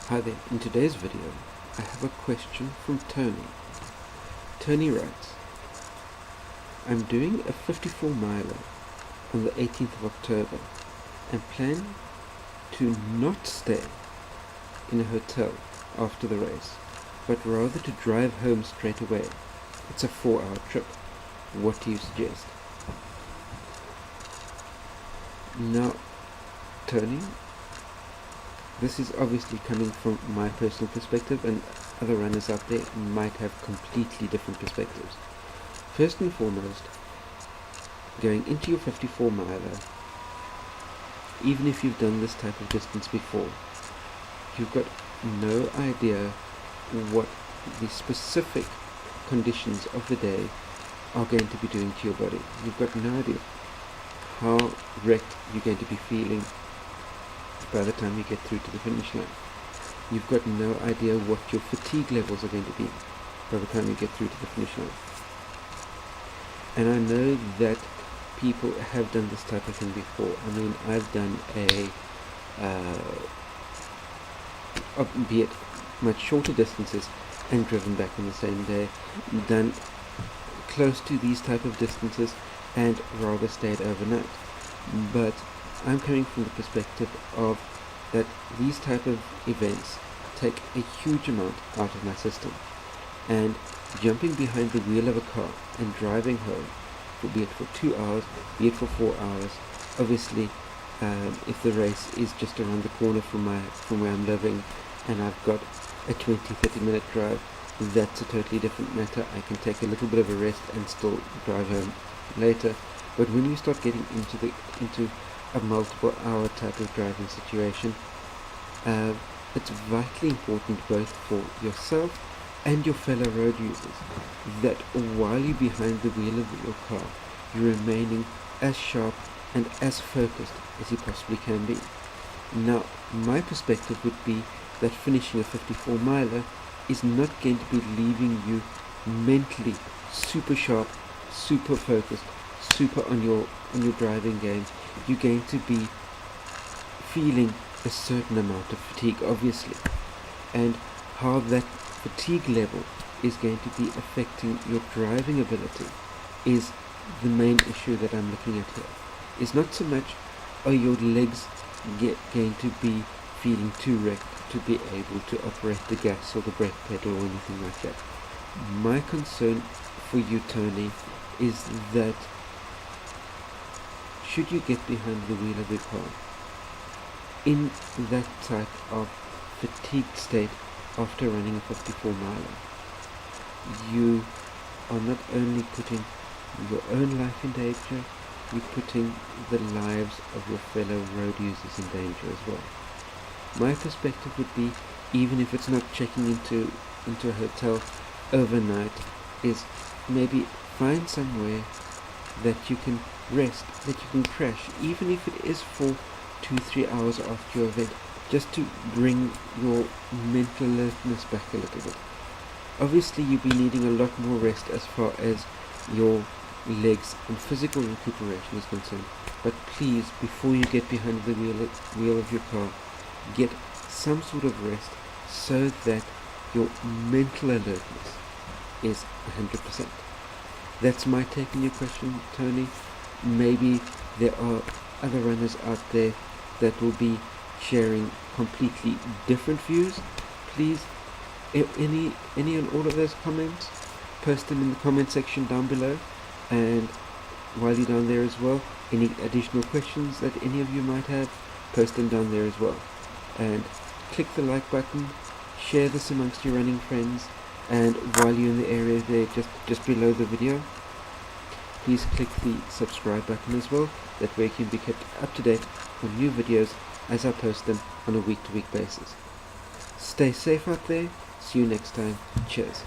Hi there, in today's video I have a question from Tony. Tony writes, I'm doing a 54 miler on the 18th of October and plan to not stay in a hotel after the race, but rather to drive home straight away. It's a 4-hour trip. What do you suggest? Now, Tony, this is obviously coming from my personal perspective, and other runners out there might have completely different perspectives. First and foremost, going into your 54 miler, even if you've done this type of distance before, you've got no idea what the specific conditions of the day are going to be doing to your body. You've got no idea how wrecked you're going to be feeling by the time you get through to the finish line. You've got no idea what your fatigue levels are going to be by the time you get through to the finish line. And I know that people have done this type of thing before. I mean, I've done albeit much shorter distances and driven back on the same day, done close to these type of distances and rather stayed overnight. But I'm coming from the perspective of that these type of events take a huge amount out of my system, and jumping behind the wheel of a car and driving home, be it for 2 hours, be it for 4 hours, obviously if the race is just around the corner from where I'm living and I've got a 20-30 minute drive, that's a totally different matter. I can take a little bit of a rest and still drive home later. But when you start getting into a multiple hour type of driving situation, it's vitally important both for yourself and your fellow road users that while you're behind the wheel of your car, you're remaining as sharp and as focused as you possibly can be. Now, my perspective would be that finishing a 54 miler is not going to be leaving you mentally super sharp, super focused, super on your driving game. You're going to be feeling a certain amount of fatigue, obviously, and how that fatigue level is going to be affecting your driving ability is the main issue that I'm looking at here. It's not so much are your legs going to be feeling too wrecked to be able to operate the gas or the brake pedal or anything like that. My concern for you, Tony, is that should you get behind the wheel of your car in that type of fatigued state after running a 54 miler, you are not only putting your own life in danger, you're putting the lives of your fellow road users in danger as well. My perspective would be, even if it's not checking into a hotel overnight, is maybe find somewhere that you can rest, that you can crash, even if it is for 2-3 hours after your event, just to bring your mental alertness back a little bit. Obviously you'll be needing a lot more rest as far as your legs and physical recuperation is concerned, but please, before you get behind the wheel of your car, get some sort of rest so that your mental alertness is 100%. That's my take on your question, Tony. Maybe there are other runners out there that will be sharing completely different views. Please, any and all of those comments, post them in the comment section down below. And while you're down there as well, any additional questions that any of you might have, post them down there as well. And click the like button, share this amongst your running friends, and while you're in the area there just below the video, please click the subscribe button as well. That way you can be kept up to date on new videos as I post them on a week-to-week basis. Stay safe out there. See you next time. Cheers.